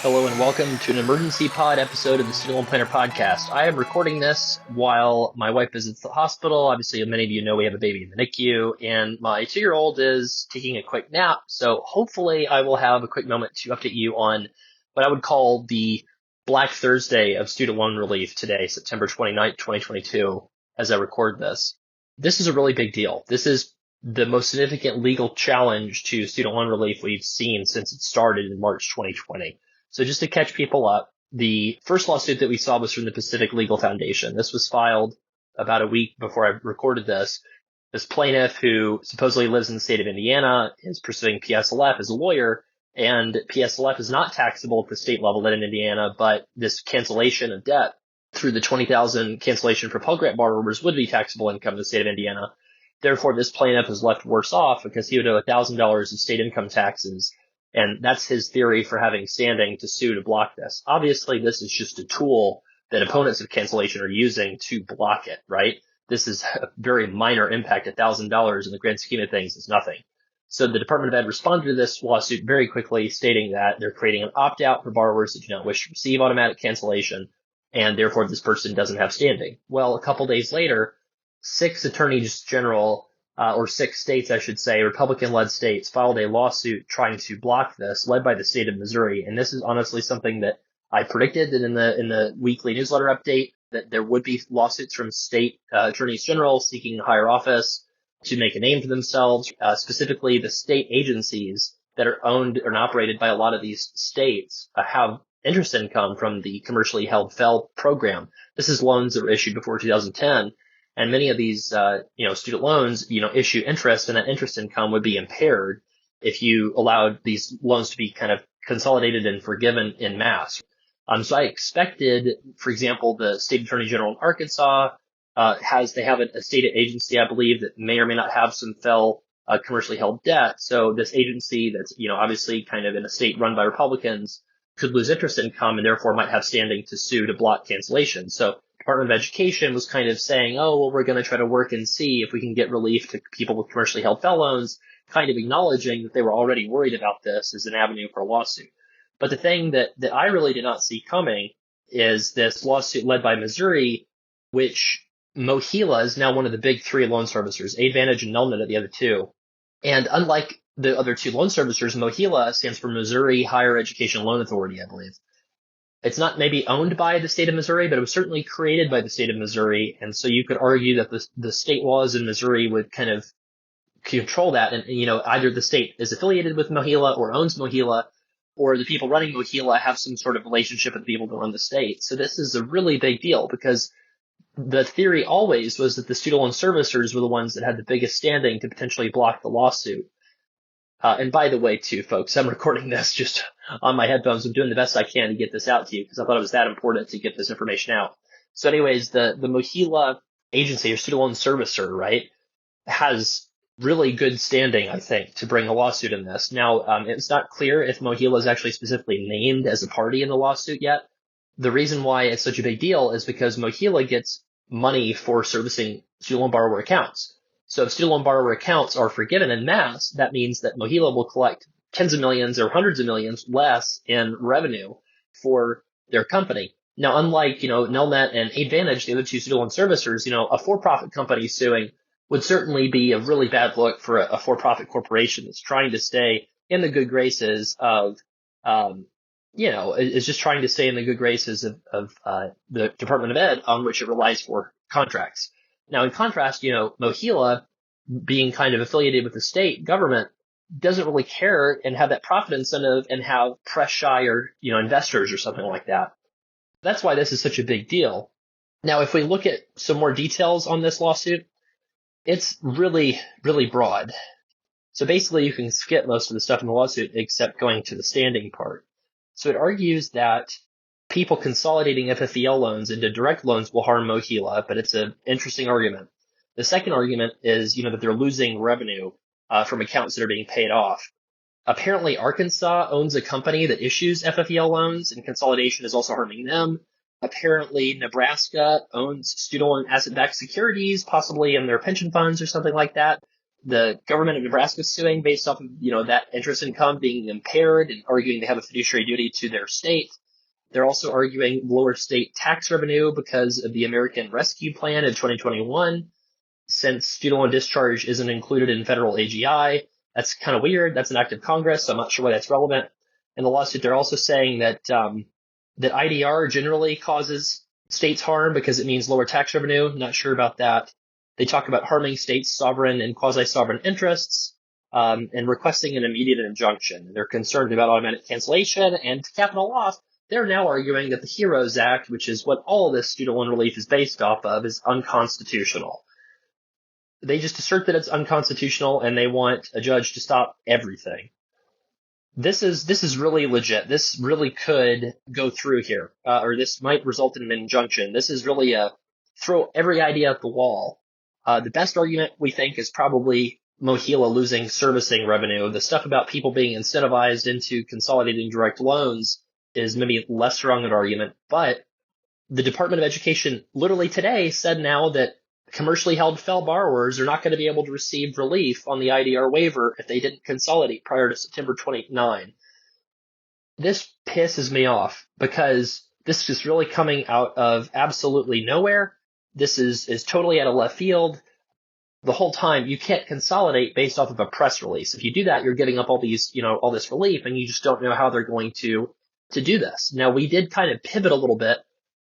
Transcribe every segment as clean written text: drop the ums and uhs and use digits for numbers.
Hello and welcome to an emergency pod episode of the Student Loan Planner podcast. I am recording this while my wife visits the hospital. Obviously, many of you know we have a baby in the NICU, and my 2-year-old is taking a quick nap. So hopefully I will have a quick moment to update you on what I would call the Black Thursday of student loan relief today, September 29th, 2022, as I record this. This is a really big deal. This is the most significant legal challenge to student loan relief we've seen since it started in March 2020. So just to catch people up, the first lawsuit that we saw was from the Pacific Legal Foundation. This was filed about a week before I recorded this. This plaintiff, who supposedly lives in the state of Indiana, is pursuing PSLF as a lawyer, and PSLF is not taxable at the state level in Indiana, but this cancellation of debt through the $20,000 cancellation for Pell Grant borrowers would be taxable income in the state of Indiana. Therefore, this plaintiff is left worse off because he would owe $1,000 of state income taxes. And that's his theory for having standing to sue to block this. Obviously, this is just a tool that opponents of cancellation are using to block it, right? This is a very minor impact. $1,000 in the grand scheme of things is nothing. So the Department of Ed responded to this lawsuit very quickly, stating that they're creating an opt-out for borrowers that do not wish to receive automatic cancellation, and therefore this person doesn't have standing. Well, a couple days later, 6 attorneys general or 6 states, I should say, Republican-led states, filed a lawsuit trying to block this, led by the state of Missouri. And this is honestly something that I predicted that in the weekly newsletter update, that there would be lawsuits from state attorneys general seeking higher office to make a name for themselves. Specifically, the state agencies that are owned and operated by a lot of these states have interest income from the commercially held FEL program. This is loans that were issued before 2010. And many of these, student loans, issue interest, and that interest income would be impaired if you allowed these loans to be kind of consolidated and forgiven in mass. So I expected, for example, the state attorney general in Arkansas they have a state agency, I believe, that may or may not have some FEL commercially held debt. So this agency that's, obviously kind of in a state run by Republicans could lose interest income and therefore might have standing to sue to block cancellation. So Department of Education was kind of saying, we're going to try to work and see if we can get relief to people with commercially held FEL loans, kind of acknowledging that they were already worried about this as an avenue for a lawsuit. But the thing that I really did not see coming is this lawsuit led by Missouri, which MOHELA is now one of the big 3 loan servicers, Advantage and Nelnet are the other 2. And unlike the other 2 loan servicers, MOHELA stands for Missouri Higher Education Loan Authority, I believe. It's not maybe owned by the state of Missouri, but it was certainly created by the state of Missouri. And so you could argue that the state laws in Missouri would kind of control that. And, either the state is affiliated with MOHELA or owns MOHELA, or the people running MOHELA have some sort of relationship with the people that run the state. So this is a really big deal because the theory always was that the student loan servicers were the ones that had the biggest standing to potentially block the lawsuit. And by the way, too, folks, I'm recording this just on my headphones. I'm doing the best I can to get this out to you because I thought it was that important to get this information out. So anyways, the MOHELA agency or student loan servicer, right, has really good standing, I think, to bring a lawsuit in this. Now, it's not clear if MOHELA is actually specifically named as a party in the lawsuit yet. The reason why it's such a big deal is because MOHELA gets money for servicing student loan borrower accounts. So if student loan borrower accounts are forgiven en masse, that means that MOHELA will collect tens of millions or hundreds of millions less in revenue for their company. Now, unlike, Nelnet and Advantage, the other 2 student loan servicers, a for-profit company suing would certainly be a really bad look for a for-profit corporation that's trying to stay in the good graces of, is just trying to stay in the good graces of the Department of Ed on which it relies for contracts. Now, in contrast, MOHELA, being kind of affiliated with the state government, doesn't really care and have that profit incentive and have press shy or, investors or something like that. That's why this is such a big deal. Now, if we look at some more details on this lawsuit, it's really, really broad. So basically, you can skip most of the stuff in the lawsuit except going to the standing part. So it argues that people consolidating FFEL loans into direct loans will harm MOHELA, but it's an interesting argument. The second argument is, that they're losing revenue from accounts that are being paid off. Apparently, Arkansas owns a company that issues FFEL loans, and consolidation is also harming them. Apparently, Nebraska owns student loan asset-backed securities, possibly in their pension funds or something like that. The government of Nebraska is suing based off of, that interest income being impaired and arguing they have a fiduciary duty to their state. They're also arguing lower state tax revenue because of the American Rescue Plan in 2021. Since student loan discharge isn't included in federal AGI, that's kind of weird. That's an act of Congress, so I'm not sure why that's relevant. In the lawsuit, they're also saying that that IDR generally causes states harm because it means lower tax revenue. Not sure about that. They talk about harming states' sovereign and quasi-sovereign interests and requesting an immediate injunction. They're concerned about automatic cancellation, and to cap it all off, they're now arguing that the HEROES Act, which is what all of this student loan relief is based off of, is unconstitutional. They just assert that it's unconstitutional, and they want a judge to stop everything. This is really legit. This really could go through here, or this might result in an injunction. This is really a throw every idea at the wall. The best argument, we think, is probably Mohila losing servicing revenue. The stuff about people being incentivized into consolidating direct loans is maybe less strong an argument, but the Department of Education literally today said now that commercially held FFEL borrowers are not going to be able to receive relief on the IDR waiver if they didn't consolidate prior to September 29. This pisses me off because this is really coming out of absolutely nowhere. This is totally out of left field. The whole time, you can't consolidate based off of a press release. If you do that, you're getting up all these, all this relief, and you just don't know how they're going to do this. Now, we did kind of pivot a little bit,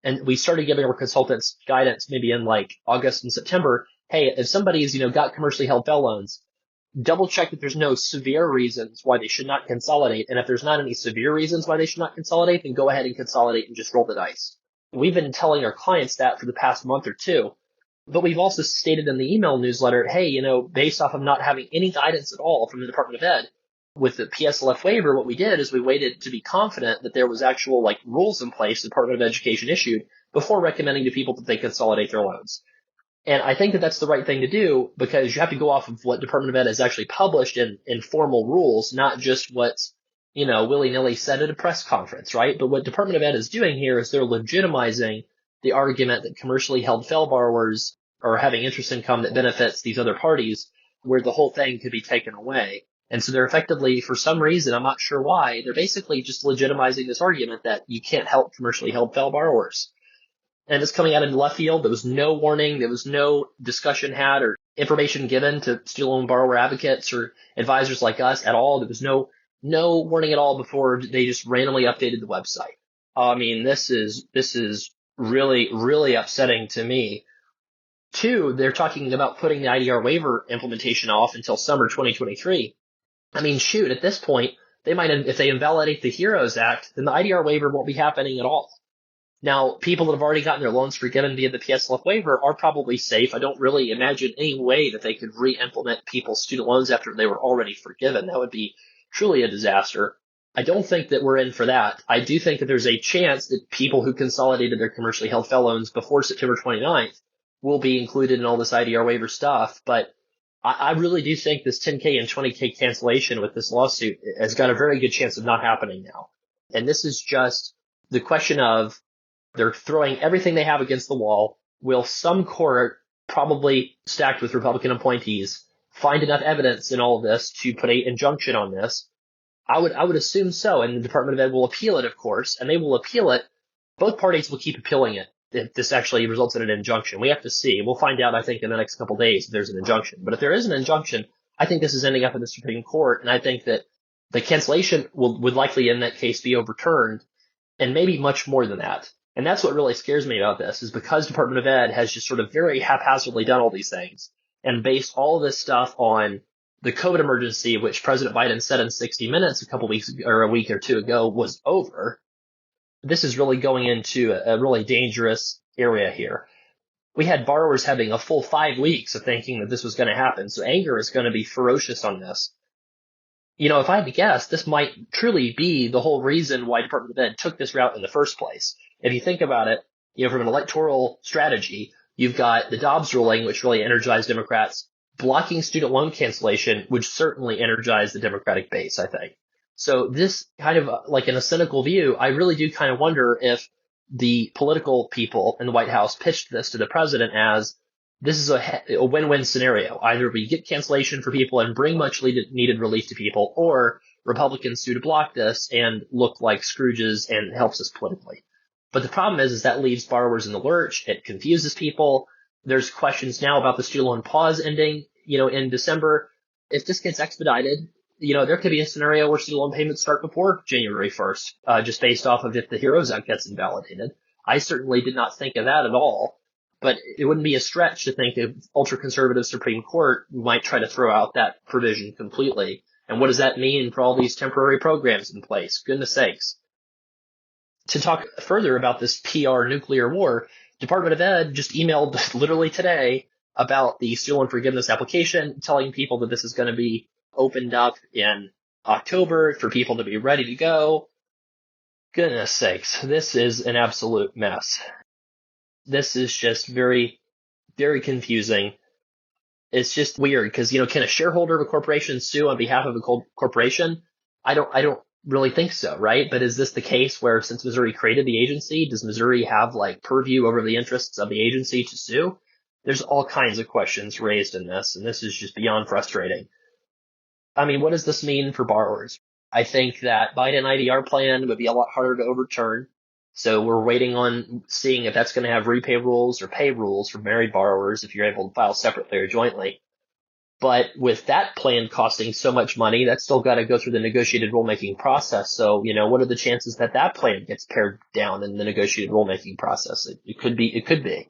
and we started giving our consultants guidance maybe in like August and September. Hey, if somebody's, got commercially held FFEL loans, double check that there's no severe reasons why they should not consolidate. And if there's not any severe reasons why they should not consolidate, then go ahead and consolidate and just roll the dice. We've been telling our clients that for the past month or two. But we've also stated in the email newsletter, hey, based off of not having any guidance at all from the Department of Ed, with the PSLF waiver, what we did is we waited to be confident that there was actual rules in place the Department of Education issued before recommending to people that they consolidate their loans. And I think that that's the right thing to do because you have to go off of what Department of Ed has actually published in formal rules, not just what's, willy-nilly said at a press conference, right? But what Department of Ed is doing here is they're legitimizing the argument that commercially held FFEL borrowers are having interest income that benefits these other parties where the whole thing could be taken away. And so they're effectively, for some reason, I'm not sure why, they're basically just legitimizing this argument that you can't help commercially held FFEL borrowers. And it's coming out in left field. There was no warning. There was no discussion had or information given to student loan borrower advocates or advisors like us at all. There was no warning at all before they just randomly updated the website. I mean, this is really, really upsetting to me. Two, they're talking about putting the IDR waiver implementation off until summer 2023. I mean, shoot, at this point, they might, if they invalidate the HEROES Act, then the IDR waiver won't be happening at all. Now, people that have already gotten their loans forgiven via the PSLF waiver are probably safe. I don't really imagine any way that they could re-implement people's student loans after they were already forgiven. That would be truly a disaster. I don't think that we're in for that. I do think that there's a chance that people who consolidated their commercially held FFEL loans before September 29th will be included in all this IDR waiver stuff. But I really do think this 10K and 20K cancellation with this lawsuit has got a very good chance of not happening now. And this is just the question of they're throwing everything they have against the wall. Will some court, probably stacked with Republican appointees, find enough evidence in all of this to put an injunction on this? I would assume so, and the Department of Ed will appeal it, of course, and they will appeal it. Both parties will keep appealing it if this actually results in an injunction. We have to see. We'll find out, I think, in the next couple of days if there's an injunction. But if there is an injunction, I think this is ending up in the Supreme Court, and I think that the cancellation would likely in that case be overturned, and maybe much more than that. And that's what really scares me about this, is because Department of Ed has just sort of very haphazardly done all these things and based all of this stuff on the COVID emergency, which President Biden said in 60 Minutes a couple weeks or a week or two ago was over. This is really going into a really dangerous area here. We had borrowers having a full 5 weeks of thinking that this was going to happen. So anger is going to be ferocious on this. If I had to guess, this might truly be the whole reason why Department of Ed took this route in the first place. If you think about it, from an electoral strategy, you've got the Dobbs ruling, which really energized Democrats. Blocking student loan cancellation would certainly energize the Democratic base, I think. So this kind of in a cynical view, I really do kind of wonder if the political people in the White House pitched this to the president as this is a win-win scenario. Either we get cancellation for people and bring much needed relief to people, or Republicans sue to block this and look like Scrooges and helps us politically. But the problem is that leaves borrowers in the lurch. It confuses people. There's questions now about the student loan pause ending, in December. If this gets expedited, there could be a scenario where student loan payments start before January 1st, just based off of if the HEROES Act gets invalidated. I certainly did not think of that at all. But it wouldn't be a stretch to think the ultra-conservative Supreme Court might try to throw out that provision completely. And what does that mean for all these temporary programs in place? Goodness sakes. To talk further about this PR nuclear war, Department of Ed just emailed literally today about the student loan forgiveness application, telling people that this is going to be opened up in October for people to be ready to go. Goodness sakes, this is an absolute mess. This is just very, very confusing. It's just weird because, can a shareholder of a corporation sue on behalf of a corporation? I don't really think so, right? But is this the case where since Missouri created the agency, does Missouri have purview over the interests of the agency to sue? There's all kinds of questions raised in this, and this is just beyond frustrating. I mean, what does this mean for borrowers? I think that Biden IDR plan would be a lot harder to overturn. So we're waiting on seeing if that's going to have repay rules or pay rules for married borrowers if you're able to file separately or jointly. But with that plan costing so much money, that's still got to go through the negotiated rulemaking process. So, what are the chances that that plan gets pared down in the negotiated rulemaking process? It could be.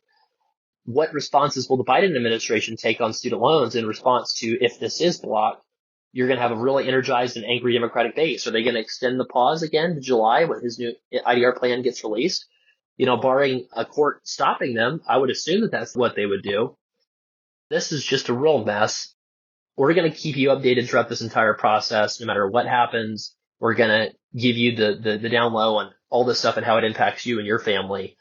What responses will the Biden administration take on student loans in response to if this is blocked? You're going to have a really energized and angry Democratic base. Are they going to extend the pause again to July when his new IDR plan gets released? Barring a court stopping them, I would assume that that's what they would do. This is just a real mess. We're going to keep you updated throughout this entire process, no matter what happens. We're going to give you the down low on all this stuff and how it impacts you and your family.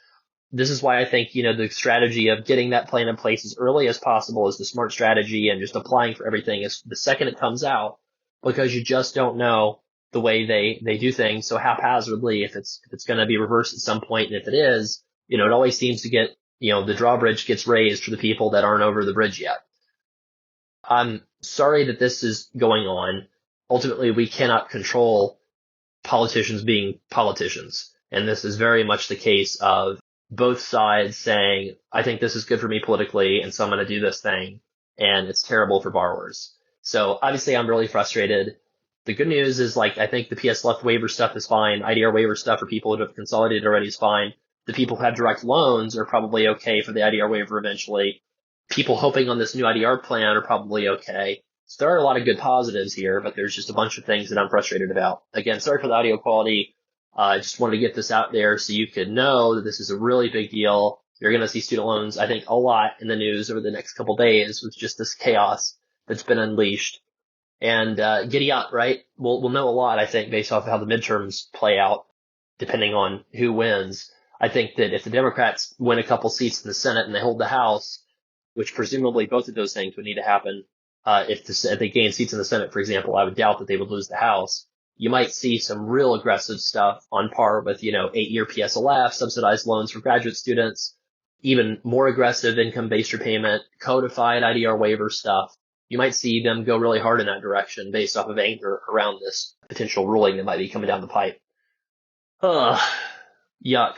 This is why I think, the strategy of getting that plan in place as early as possible is the smart strategy, and just applying for everything is the second it comes out, because you just don't know the way they do things so haphazardly if it's going to be reversed at some point. And if it is, it always seems to get, the drawbridge gets raised for the people that aren't over the bridge yet. I'm sorry that this is going on. Ultimately, we cannot control politicians being politicians. And this is very much the case of both sides saying, I think this is good for me politically, and so I'm going to do this thing, and it's terrible for borrowers. So obviously I'm really frustrated. The good news is, I think the PSLF waiver stuff is fine. IDR waiver stuff for people who have consolidated already is fine. The people who have direct loans are probably okay for the IDR waiver eventually. People hoping on this new IDR plan are probably okay. So there are a lot of good positives here, but there's just a bunch of things that I'm frustrated about. Again, sorry for the audio quality. I just wanted to get this out there so you could know that this is a really big deal. You're going to see student loans, I think, a lot in the news over the next couple days with just this chaos that's been unleashed. And giddy up, right? We'll know a lot, I think, based off of how the midterms play out, depending on who wins. I think that if the Democrats win a couple seats in the Senate and they hold the House, which presumably both of those things would need to happen, if they gain seats in the Senate, for example, I would doubt that they would lose the House. You might see some real aggressive stuff on par with, 8-year PSLF, subsidized loans for graduate students, even more aggressive income-based repayment, codified IDR waiver stuff. You might see them go really hard in that direction based off of anger around this potential ruling that might be coming down the pipe. Ugh, yuck.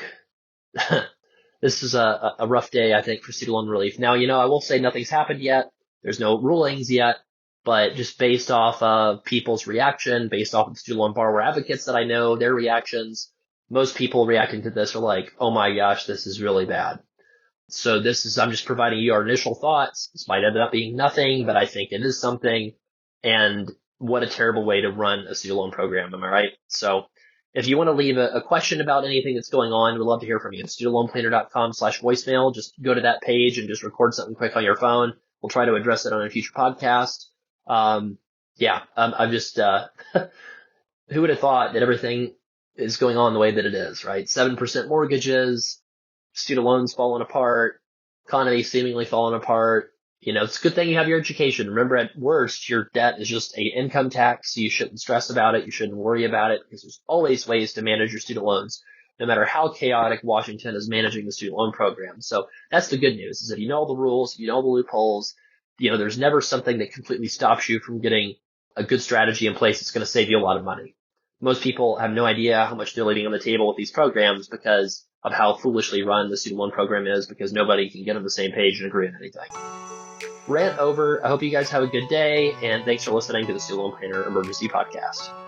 This is a rough day, I think, for student loan relief. Now, I will say nothing's happened yet. There's no rulings yet. But just based off of people's reaction, based off of student loan borrower advocates that I know, their reactions, most people reacting to this are like, oh my gosh, this is really bad. So I'm just providing you our initial thoughts. This might end up being nothing, but I think it is something. And what a terrible way to run a student loan program. Am I right? So if you want to leave a question about anything that's going on, we'd love to hear from you. studentloanplanner.com/voicemail. Just go to that page and just record something quick on your phone. We'll try to address it on a future podcast. I'm just, who would have thought that everything is going on the way that it is, right? 7% mortgages, student loans falling apart, economy seemingly falling apart. It's a good thing you have your education. Remember, at worst, your debt is just an income tax. So you shouldn't stress about it. You shouldn't worry about it because there's always ways to manage your student loans. no matter how chaotic Washington is managing the student loan program. So that's the good news, is if you know all the rules, you know the loopholes, there's never something that completely stops you from getting a good strategy in place that's going to save you a lot of money. Most people have no idea how much they're leaving on the table with these programs because of how foolishly run the student loan program is, because nobody can get on the same page and agree on anything. Rant over. I hope you guys have a good day, and thanks for listening to the Student Loan Planner Emergency Podcast.